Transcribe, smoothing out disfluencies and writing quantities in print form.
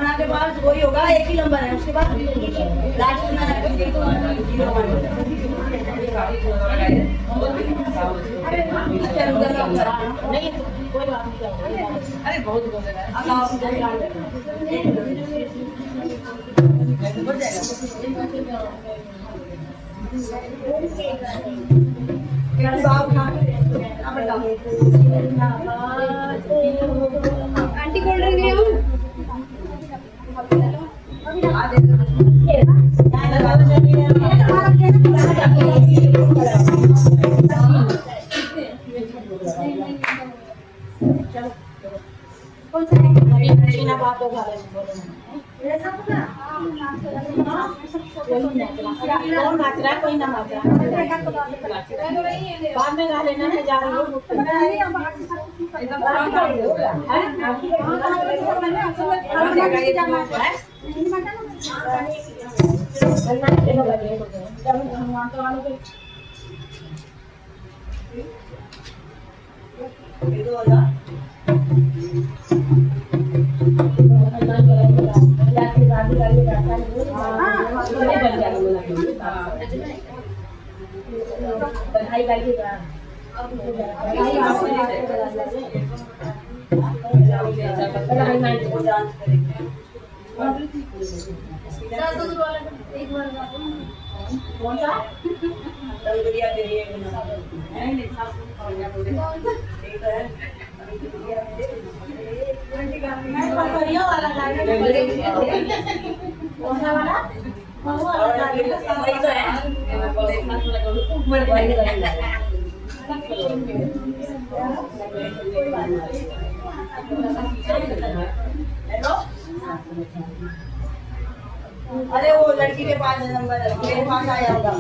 के बाद वही होगा, एक ही नंबर है, उसके बाद लास्ट में नहीं कोई बात नहीं। अरे बहुत आंटी कोल्ड ड्रिंक ले आऊं? कोई ना बाद में गा लेना है, जा रही हूँ बधाई गाइएगा। कौन सा तंदूरिया दे रही है? नहीं ये वाला कौन सा वाला वही तो है हेलो अरे वो लड़की के पास नंबर मेरे पास आया होगा